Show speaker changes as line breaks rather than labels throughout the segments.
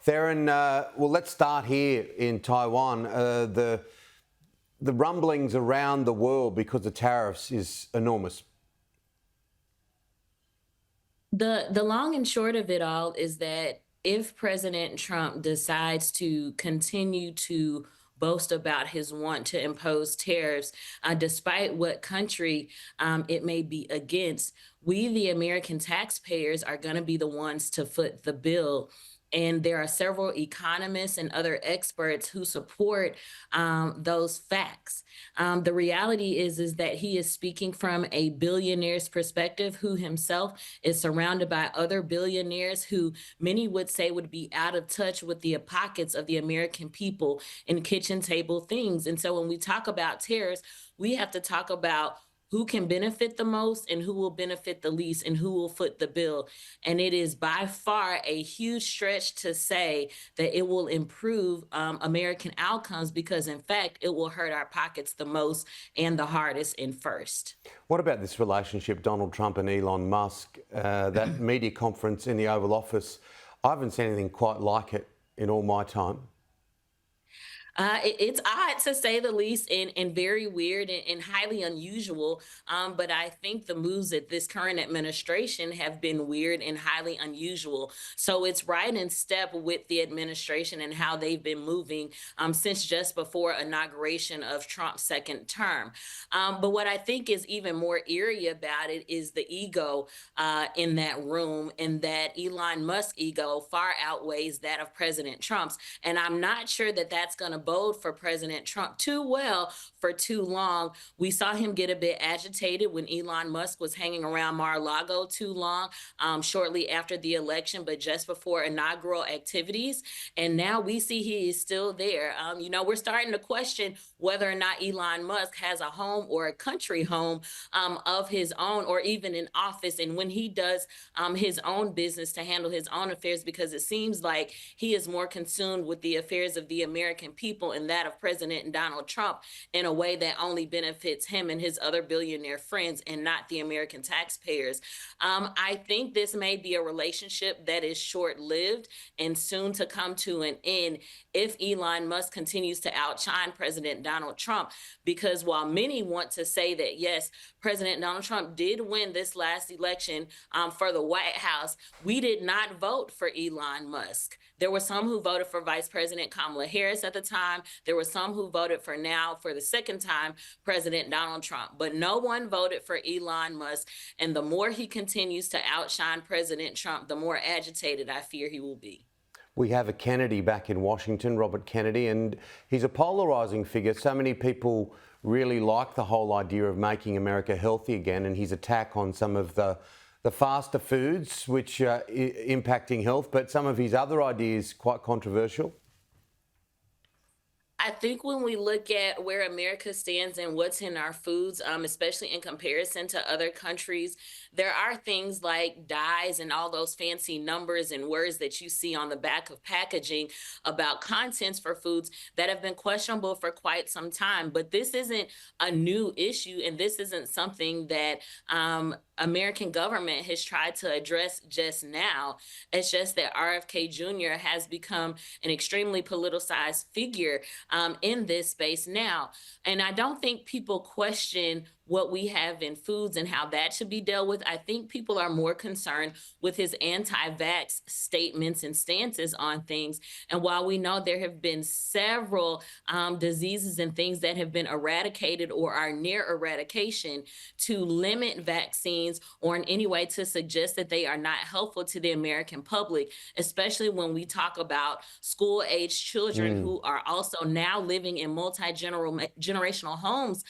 Theryn, well, let's start here in Taiwan. The rumblings around the world because of tariffs is enormous.
The long and short of it all is that if President Trump decides to continue to boast about his want to impose tariffs, despite what country it may be against, we, the American taxpayers, are going to be the ones to foot the bill. And there are several economists and other experts who support those facts. The reality is that he is speaking from a billionaire's perspective, who himself is surrounded by other billionaires who many would say would be out of touch with the pockets of the American people in kitchen table things. And so when we talk about tariffs, we have to talk about who can benefit the most and who will benefit the least and who will foot the bill. And it is by far a huge stretch to say that it will improve American outcomes, because in fact, it will hurt our pockets the most and the hardest and first.
What about this relationship, Donald Trump and Elon Musk, that media conference in the Oval Office? I haven't seen anything quite like it in all my time.
It's odd, to say the least, and very weird and highly unusual. But I think the moves at this current administration have been weird and highly unusual. So it's right in step with the administration and how they've been moving since just before inauguration of Trump's second term. But what I think is even more eerie about it is the ego in that room, and that Elon Musk's ego far outweighs that of President Trump's. And I'm not sure that that's going to bode for President Trump too well for too long. We saw him get a bit agitated when Elon Musk was hanging around Mar-a-Lago too long, shortly after the election, but just before inaugural activities. And now we see he is still there. We're starting to question whether or not Elon Musk has a home or a country home of his own, or even an office, and when he does his own business to handle his own affairs, because it seems like he is more consumed with the affairs of the American people and that of President Donald Trump in a way that only benefits him and his other billionaire friends and not the American taxpayers. I think this may be a relationship that is short-lived and soon to come to an end if Elon Musk continues to outshine President Donald Trump. Because while many want to say that, yes, President Donald Trump did win this last election for the White House, we did not vote for Elon Musk. There were some who voted for Vice President Kamala Harris at the time. There were some who voted for the second time, President Donald Trump. But no one voted for Elon Musk. And the more he continues to outshine President Trump, the more agitated I fear he will be.
We have a Kennedy back in Washington, Robert Kennedy, and he's a polarising figure. So many people really like the whole idea of making America healthy again, and his attack on some of the faster foods, which are impacting health, but some of his other ideas quite controversial.
I think when we look at where America stands and what's in our foods, especially in comparison to other countries, there are things like dyes and all those fancy numbers and words that you see on the back of packaging about contents for foods that have been questionable for quite some time. But this isn't a new issue, and this isn't something that American government has tried to address just now. It's just that RFK Jr. has become an extremely politicized figure in this space now. And I don't think people question what we have in foods and how that should be dealt with. I think people are more concerned with his anti-vax statements and stances on things. And while we know there have been several diseases and things that have been eradicated or are near eradication, to limit vaccines or in any way to suggest that they are not helpful to the American public, especially when we talk about school-age children who are also now living in multi-generational homes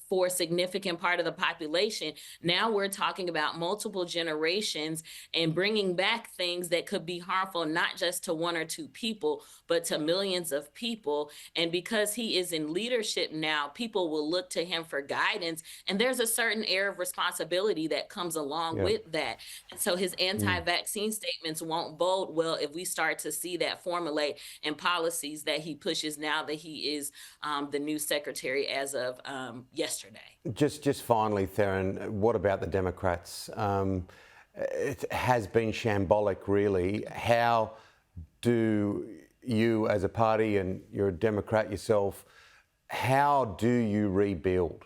for a significant part of the population. Now we're talking about multiple generations and bringing back things that could be harmful, not just to one or two people, but to millions of people. And because he is in leadership now, people will look to him for guidance. And there's a certain air of responsibility that comes along with that. And so his anti-vaccine statements won't bode well if we start to see that formulate in policies that he pushes now that he is the new secretary as of yesterday.
Just finally, Theryn, what about the Democrats? It has been shambolic, really. How do you, as a party, and you're a Democrat yourself, how do you rebuild?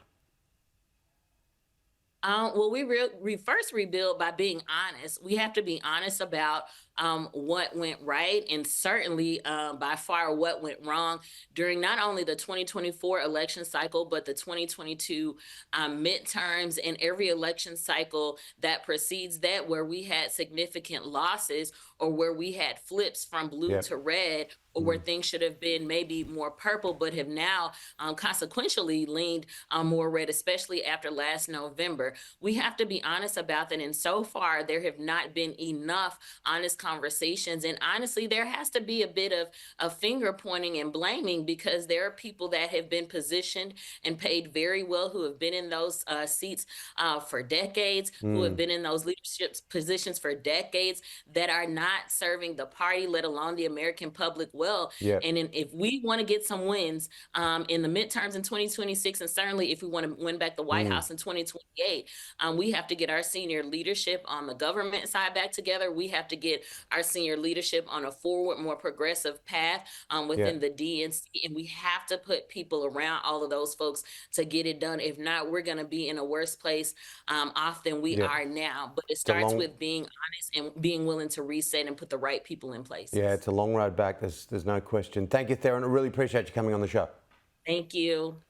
Well, we first rebuild by being honest. We have to be honest about what went right, and certainly by far what went wrong during not only the 2024 election cycle, but the 2022 midterms and every election cycle that precedes that, where we had significant losses or where we had flips from blue
Yep.
to red, or where things should have been maybe more purple, but have now consequentially leaned more red, especially after last November. We have to be honest about that. And so far, there have not been enough honest conversations. And honestly, there has to be a bit of finger pointing and blaming, because there are people that have been positioned and paid very well, who have been in those seats for decades, who have been in those leadership positions for decades, that are not serving the party, let alone the American public well.
Yep.
And if we want to get some wins in the midterms in 2026, and certainly if we want to win back the White House in 2028, we have to get our senior leadership on the government side back together. We have to get our senior leadership on a forward, more progressive path within
Yep.
the DNC. And we have to put people around all of those folks to get it done. If not, we're going to be in a worse place off than we
Yep.
are now. But it
It's a
starts
long,
with being honest and being willing to reset and put the right people in
yeah,
places.
it's a long road back. There's no question. Thank you, Theryn. I really appreciate you coming on the show.
Thank you.